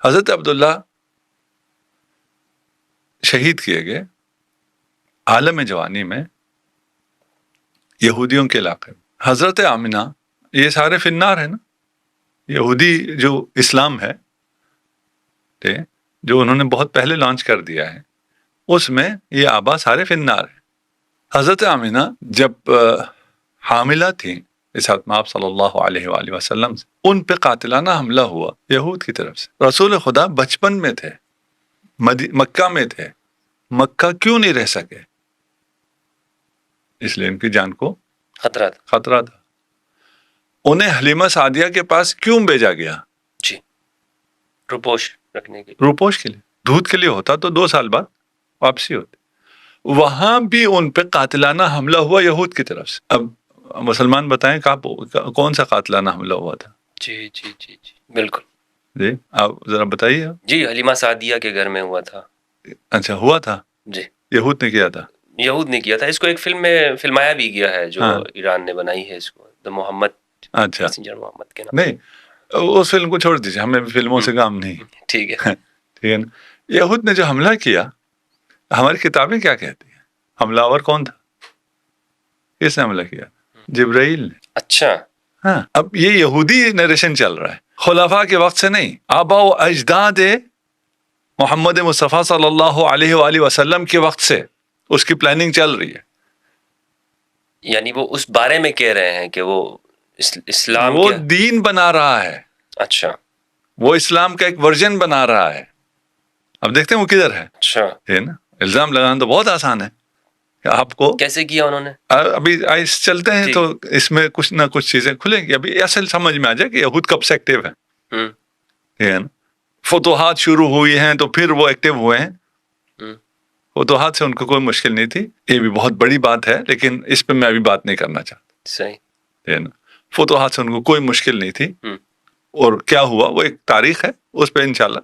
حضرت عبداللہ شہید کیے گئے عالم جوانی میں یہودیوں کے علاقے میں. حضرت آمنہ یہ سارے فی النار ہیں نا. یہودی جو اسلام ہے جو انہوں نے بہت پہلے لانچ کر دیا ہے اس میں یہ آبا سارے فی النار ہیں. حضرت آمنہ جب حاملہ تھیں اس آپ صلی اللہ علیہ وآلہ وسلم سے ان پہ قاتلانہ حملہ ہوا یہود کی طرف سے. رسول خدا بچپن میں تھے مکہ میں تھے. مکہ کیوں نہیں رہ سکے؟ اس لیے ان کی جان کو خطرہ تھا. انہیں حلیمہ سعدیہ کے پاس کیوں بھیجا گیا؟ جی روپوش رکھنے کے روپوش کے لیے. دودھ کے لیے ہوتا تو 2 سال بعد واپسی ہوتی. وہاں بھی ان پہ قاتلانہ حملہ ہوا یہود کی طرف سے. اب مسلمان بتائیں کون سا قاتلانہ حملہ ہوا تھا؟ جی جی جی جی بالکل. جی آپ ذرا بتائیے. جی حلیمہ سعدیہ کے گھر میں ہوا تھا. اچھا ہوا تھا. جی یہود نے کیا تھا. یہود نے کیا تھا. اس کو ایک فلم میں فلمایا بھی گیا ہے جو ایران نے بنائی ہے اس کو دا محمد. اچھا محمد کے نام. نہیں اس فلم کو چھوڑ دیجیے ہمیں فلموں سے کام نہیں. ٹھیک ہے ٹھیک ہے نا. یہود نے جو حملہ کیا ہماری کتابیں کیا کہتی ہیں؟ حملہ آور کون تھا؟ کس نے حملہ کیا؟ جبرائیل نے. اچھا ہاں. اب یہ یہودی نریشن چل رہا ہے خلفاء کے وقت سے نہیں. آبا و اجداد محمد مصطفیٰ صلی اللہ علیہ وآلہ وسلم کے وقت سے اس کی پلاننگ چل رہی ہے. یعنی وہ اس بارے میں کہہ رہے ہیں کہ وہ اسلام وہ دین بنا رہا ہے. اچھا وہ اسلام کا ایک ورژن بنا رہا ہے. اب دیکھتے ہیں وہ کدھر ہے. اچھا ہے نا. الزام لگانا تو بہت آسان ہے. آپ کو کیسے کیا انہوں نے؟ ابھی آئس چلتے ہیں تو اس میں کچھ نہ کچھ چیزیں کھلیں گی. ابھی اصل سمجھ میں آ جائے کہ یہود کب سے ایکٹیو ہے نا. فتوحات شروع ہوئی ہیں تو پھر وہ ایکٹیو ہوئے ہیں. فتوحات سے ان کو کوئی مشکل نہیں تھی. یہ بھی بہت بڑی بات ہے لیکن اس پہ میں ابھی بات نہیں کرنا چاہتا. صحیح ہے نا. فتوحات سے ان کو کوئی مشکل نہیں تھی. اور کیا ہوا وہ ایک تاریخ ہے اس پہ انشاءاللہ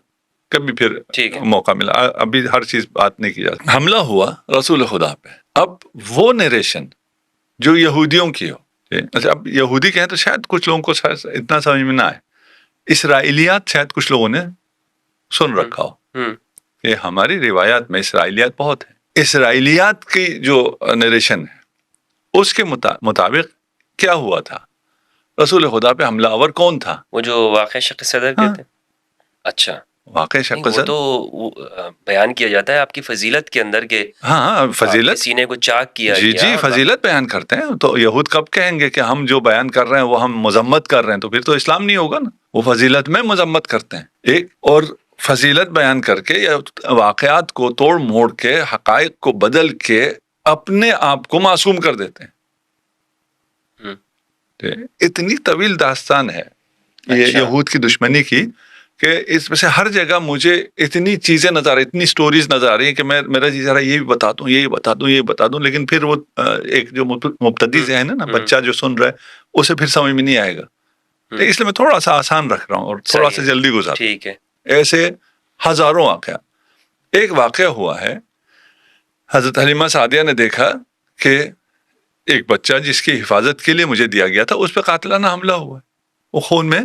کبھی پھر موقع ملا. ابھی ہر چیز بات نہیں کی جاتی. حملہ ہوا رسول خدا پہ. اب وہ نیریشن جو یہودیوں کی ہو. اچھا اب یہودی کہیں تو شاید کچھ لوگوں کو اتنا سمجھ میں نہ آئے. اسرائیلیات شاید کچھ لوگوں نے سن رکھا ہو کہ ہماری روایات میں اسرائیلیات بہت ہیں. اسرائیلیات کی جو نیریشن ہے اس کے مطابق کیا ہوا تھا؟ رسول خدا پہ حملہ آور کون تھا؟ وہ جو واقع شق صدر کہتے ہیں. اچھا واقع شق صدر تو بیان کیا جاتا ہے آپ کی فضیلت کے اندر کے. ہاں فضیلت سینے کو چاک کیا. جی فضیلت بیان کرتے ہیں. تو یہود کب کہیں گے کہ ہم جو بیان کر رہے ہیں وہ ہم مذمت کر رہے ہیں؟ تو پھر تو اسلام نہیں ہوگا نا. وہ فضیلت میں مذمت کرتے ہیں ایک اور فضیلت بیان کر کے یا واقعات کو توڑ موڑ کے حقائق کو بدل کے اپنے آپ کو معصوم کر دیتے ہیں. اتنی طویل داستان ہے یہ یہود کی دشمنی کی کہ اس میں سے ہر جگہ مجھے اتنی چیزیں نظر آ رہی اتنی سٹوریز نظر آ رہی ہیں کہ میرا جی ذرا یہ بھی بتا دوں یہ بتا دوں یہ بتا دوں. لیکن پھر وہ ایک جو مبتدی ذہن ہے نا بچہ جو سن رہا ہے اسے پھر سمجھ میں نہیں آئے گا. اس لیے میں تھوڑا سا آسان رکھ رہا ہوں اور تھوڑا سا جلدی گزار. ٹھیک ہے. ایسے ہزاروں واقعہ. ایک واقعہ ہوا ہے حضرت حلیمہ سعدیہ نے دیکھا کہ ایک بچہ جس کی حفاظت کے لیے مجھے دیا گیا تھا اس پہ قاتلانہ حملہ ہوا ہے. وہ خون میں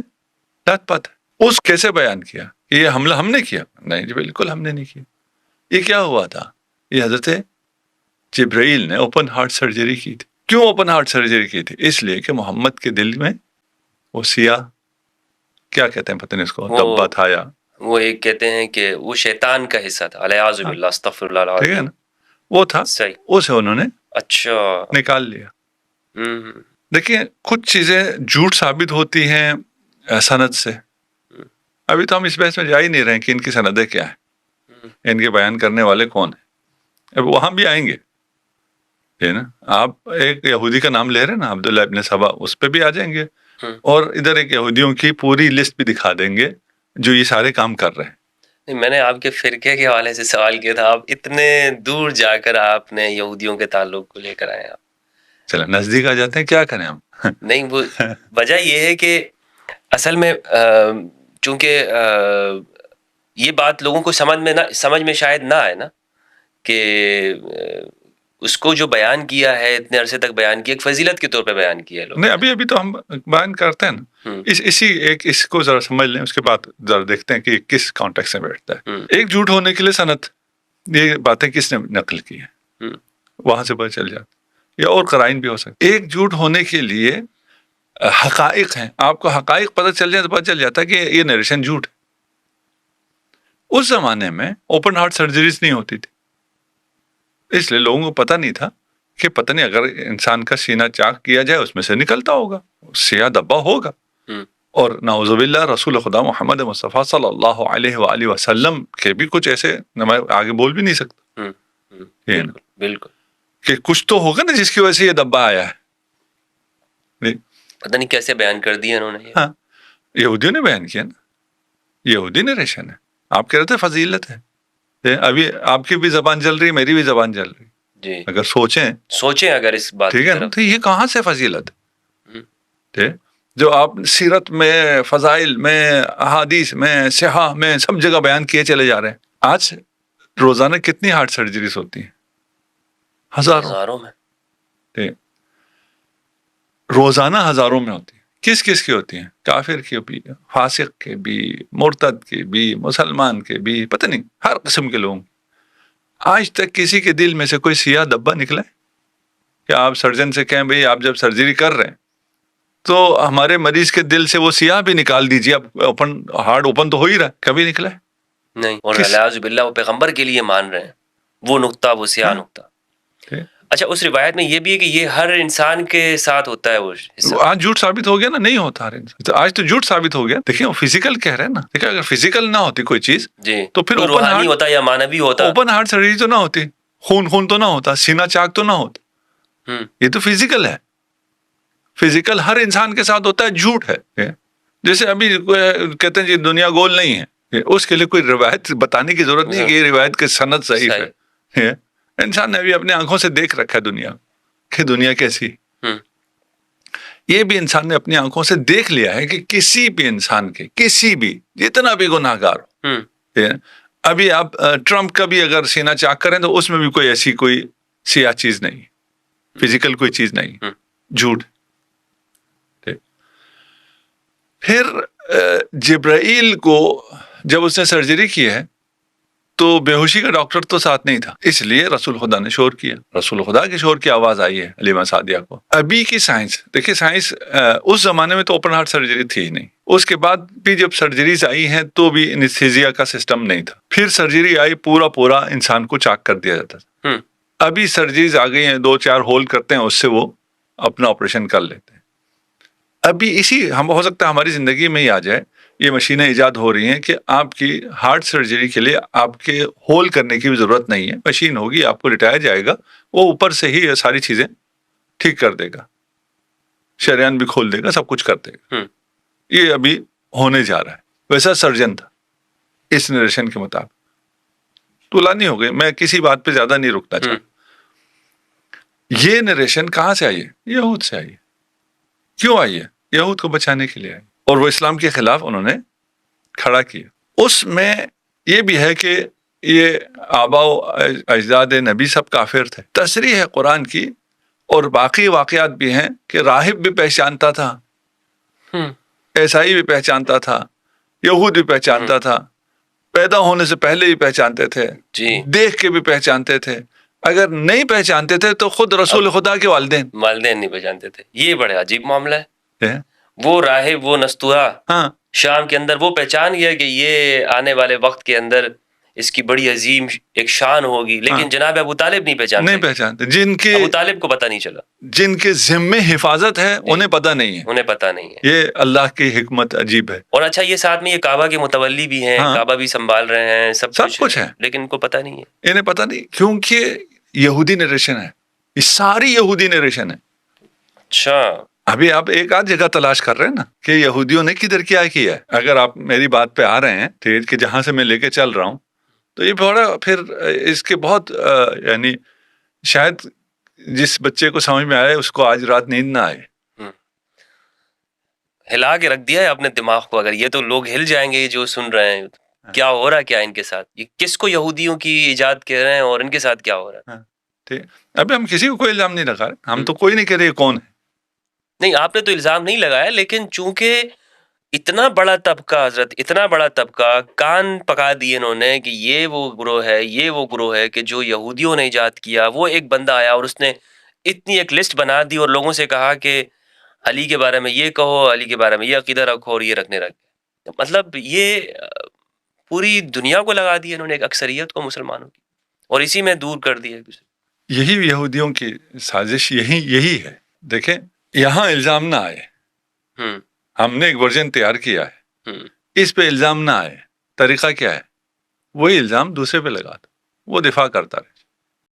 لت پت ہے. اس کیسے بیان کیا کہ یہ حملہ ہم نے کیا؟ نہیں جی بالکل ہم نے نہیں کیا. یہ کیا ہوا تھا؟ یہ حضرت جبرائیل نے اوپن ہارٹ سرجری کی تھی. کیوں اوپن ہارٹ سرجری کی تھی؟ اس لیے کہ محمد کے دل میں وہ سیاہ کیا کہتے ہیں پتہ نہیں اس کو دبا تھا یا وہ ایک کہتے ہیں کہ وہ شیطان کا حصہ تھا. الیاذ باللہ استغفر اللہ العظیم. ٹھیک ہے نا. وہ تھا اسے انہوں نے اچھا نکال لیا. دیکھیں کچھ چیزیں جھوٹ ثابت ہوتی ہیں سند سے. ابھی تو ہم اس بحث میں جا ہی نہیں رہے کہ ان کی سندیں کیا ہیں ان کے بیان کرنے والے کون ہیں. اب وہاں بھی آئیں گے ہے نا. آپ ایک یہودی کا نام لے رہے ہیں نا عبداللہ ابن سبا اس پہ بھی آ جائیں گے اور ادھر ایک یہودیوں کی پوری لسٹ بھی دکھا دیں گے جو یہ سارے کام کر رہے ہیں. میں نے آپ کے فرقے کے حوالے سے سوال کیا تھا. آپ اتنے دور جا کر آپ نے یہودیوں کے تعلق کو لے کر آئے. آپ چلیں نزدیک آ جاتے ہیں کیا کریں ہم. نہیں وہ وجہ یہ ہے کہ اصل میں چونکہ یہ بات لوگوں کو سمجھ میں شاید نہ آئے نا کہ اس کو جو بیان کیا ہے اتنے عرصے تک بیان کیا، ایک فضیلت کے طور پہ بیان کیا ہے لوگ. نہیں ابھی تو ہم بیان کرتے ہیں نا، اس کو ذرا سمجھ لیں، اس کے بعد ذرا دیکھتے ہیں کہ کس کانٹیکس میں بیٹھتا ہے. ایک جھوٹ ہونے کے لیے سند، یہ باتیں کس نے نقل کی ہے وہاں سے پتہ چل جاتا، یا اور قرائن بھی ہو سکتے. ایک جھوٹ ہونے کے لیے حقائق ہیں، آپ کو حقائق پتہ چل جائے تو پتہ چل جاتا ہے کہ یہ نریشن جھوٹ ہے. اس زمانے میں اوپن ہارٹ سرجریز نہیں ہوتی تھی، اس لیے لوگوں کو پتہ نہیں تھا کہ پتہ نہیں اگر انسان کا سینہ چاک کیا جائے اس میں سے نکلتا ہوگا، سیاہ دبا ہوگا. اور نعوذ باللہ رسول خدا محمد مصطفیٰ صلی اللہ علیہ وآلہ وسلم کے بھی کچھ ایسے میں آگے بول بھی نہیں سکتا بالکل کہ کچھ تو ہوگا نا جس کی وجہ سے یہ دبا آیا ہے. پتہ نہیں کیسے بیان کر دیا انہوں نے. ہاں یہودیوں نے بیان کیا نا، یہودی نریشن ہے. آپ کہہ رہے تھے فضیلت ہے، ابھی آپ کی بھی زبان چل رہی، میری بھی زبان چل رہی جی. اگر سوچیں اگر اس بات ٹھیک ہے نا، تو یہ کہاں سے فضیلت ہے جو آپ سیرت میں، فضائل میں، احادیث میں، صحاح میں سب جگہ بیان کیے چلے جا رہے ہیں. آج روزانہ کتنی ہارٹ سرجریز ہوتی ہیں؟ ہزاروں میں. روزانہ ہزاروں میں ہوتی ہیں. کس کی ہوتی ہیں؟ کافر کی بھی، فاسق کے بھی، مرتد کے بھی، مسلمان کے بھی، پتہ نہیں ہر قسم کے لوگ. آج تک کسی کے دل میں سے کوئی سیاہ دبا نکلا ہے کہ آپ سرجن سے کہیں بھئی آپ جب سرجری کر رہے ہیں تو ہمارے مریض کے دل سے وہ سیاہ بھی نکال دیجیے، اب ہارٹ اوپن تو ہو ہی رہا ہے، کبھی نکلا ہے نہیں. اور الیاذ باللہ وہ پیغمبر کے لیے مان رہے ہیں وہ نقطہ، وہ سیاہ نقطہ. اچھا اس روایت میں یہ بھی ہے کہ یہ ہر انسان کے ساتھ ہوتا ہے. وہ آج جھوٹ ثابت ہو گیا نا، نہیں ہوتا ہر انسان. آج تو جھوٹ ثابت ہو گیا. دیکھیں وہ فزیکل کہہ رہے ہیں نا، دیکھیں اگر فزیکل نہ ہوتی کوئی چیز جی تو پھر روحانی ہوتا یا مانوی ہوتا، اوپن ہارٹ سرجری تو نہ ہوتی، خون تو نہ ہوتا، سینہ چاک تو نہ ہوتا. یہ تو فزیکل ہے، فزیکل ہر انسان کے ساتھ ہوتا ہے. جھوٹ ہے جیسے ابھی کہتے ہیں جی دنیا گول نہیں ہے، اس کے لیے کوئی روایت بتانے کی ضرورت نہیں کہ یہ روایت کے سند صحیح ہے. انسان نے ابھی اپنے آنکھوں سے دیکھ رکھا ہے دنیا کہ دنیا کیسی. یہ بھی انسان نے اپنی آنکھوں سے دیکھ لیا ہے کہ کسی بھی انسان کے، کسی بھی جتنا بھی گناہ گار ہو، ابھی آپ ٹرمپ کا بھی اگر سینہ چاک کریں تو اس میں بھی کوئی ایسی کوئی سیاہ چیز نہیں، فزیکل کوئی چیز نہیں، جھوٹ. پھر جبرائیل کو جب اس نے سرجری کی ہے تو بے ہوشی کا ڈاکٹر تو ساتھ نہیں تھا، اس لیے رسول خدا نے شور کیا، رسول خدا کے شور کی آواز آئی ہے حلیمہ سعدیہ کو. ابھی کی سائنس دیکھیں، سائنس اس زمانے میں تو اوپن ہارٹ سرجری تھی ہی نہیں. اس کے بعد بھی جب سرجریز آئی ہیں تو بھی انستھیزیا کا سسٹم نہیں تھا. پھر سرجری آئی، پورا انسان کو چاک کر دیا جاتا تھا. ابھی سرجریز آ گئی ہیں، 2-4 ہول کرتے ہیں، اس سے وہ اپنا آپریشن کر لیتے ہیں. ابھی ہم ہو سکتا ہے ہماری زندگی میں ہی آ جائے، یہ مشینیں ایجاد ہو رہی ہیں کہ آپ کی ہارٹ سرجری کے لیے آپ کے ہول کرنے کی بھی ضرورت نہیں ہے. مشین ہوگی، آپ کو لٹایا جائے گا، وہ اوپر سے ہی یہ ساری چیزیں ٹھیک کر دے گا، شریان بھی کھول دے گا، سب کچھ کر دے گا. یہ ابھی ہونے جا رہا ہے. ویسا سرجن تھا اس نریشن کے مطابق. طولانی ہو گئی، میں کسی بات پہ زیادہ نہیں رکتا چاہتا. یہ نریشن کہاں سے آئی ہے؟ یہود سے آئی ہے. کیوں آئی ہے؟ یہود کو بچانے کے لیے آئی، اور وہ اسلام کے خلاف انہوں نے کھڑا کیا. اس میں یہ بھی ہے کہ یہ آبا و اجداد نبی سب کافر تھے. تصریح ہے قرآن کی، اور باقی واقعات بھی ہیں کہ راہب بھی پہچانتا تھا، عیسائی بھی پہچانتا تھا، یہود بھی پہچانتا تھا، پیدا ہونے سے پہلے بھی پہچانتے تھے، دیکھ کے بھی پہچانتے تھے. اگر نہیں پہچانتے تھے تو خود رسول خدا کے والدین نہیں پہچانتے تھے. یہ بڑے عجیب معاملہ ہے. وہ راہب، وہ نستوہا شام کے اندر وہ پہچان گیا کہ یہ آنے والے وقت کے اندر اس کی بڑی عظیم ایک شان ہوگی، لیکن جناب ابو طالب نہیں پہچانتے. جن کے ابو طالب کو پتہ نہیں چلا، جن کے ذمے حفاظت ہے انہیں پتہ نہیں ہے. یہ اللہ کی حکمت عجیب ہے. اور اچھا یہ ساتھ میں یہ کعبہ کے متولی بھی ہیں، کعبہ بھی سنبھال رہے ہیں، سب کچھ ہے، لیکن ان کو پتہ نہیں ہے. انہیں پتہ نہیں، کیونکہ یہودی نریشن ہے، یہ ساری یہودی نریشن ہے. اچھا ابھی آپ ایک آدھ جگہ تلاش کر رہے ہیں نا کہ یہودیوں نے کدھر کیا ہے. اگر آپ میری بات پہ آ رہے ہیں ٹھیک کہ جہاں سے میں لے کے چل رہا ہوں، تو یہ بڑا پھر اس کے بہت یعنی شاید جس بچے کو سمجھ میں آئے اس کو آج رات نیند نہ آئے. ہلا کے رکھ دیا ہے اپنے دماغ کو. اگر یہ تو لوگ ہل جائیں گے جو سن رہے ہیں، کیا ہو رہا ہے، کیا ان کے ساتھ، یہ کس کو یہودیوں کی ایجاد کہہ رہے ہیں اور ان کے ساتھ کیا ہو رہا ہے. ٹھیک ابھی ہم کسی کو کوئی الزام نہیں لگا رہے, ہم تو کوئی نہیں کہہ رہے کون ہے. نہیں, آپ نے تو الزام نہیں لگایا, لیکن چونکہ اتنا بڑا طبقہ حضرت, اتنا بڑا طبقہ کان پکا دیے انہوں نے کہ یہ وہ گروہ ہے, یہ وہ گروہ ہے کہ جو یہودیوں نے ایجاد کیا. وہ ایک بندہ آیا اور اس نے اتنی ایک لسٹ بنا دی اور لوگوں سے کہا کہ علی کے بارے میں یہ کہو, علی کے بارے میں یہ عقیدہ رکھو اور یہ رکھنے رکھ. مطلب یہ پوری دنیا کو لگا دی انہوں نے, ایک اکثریت کو مسلمانوں کی, اور اسی میں دور کر دیا ایک دوسرے. یہی یہودیوں کی سازش یہی ہے. دیکھیں یہاں الزام نہ آئے, ہم نے ایک ورژن تیار کیا ہے, اس پہ الزام نہ آئے, طریقہ کیا ہے, وہی الزام دوسرے پہ لگا دو, وہ دفاع کرتا رہے.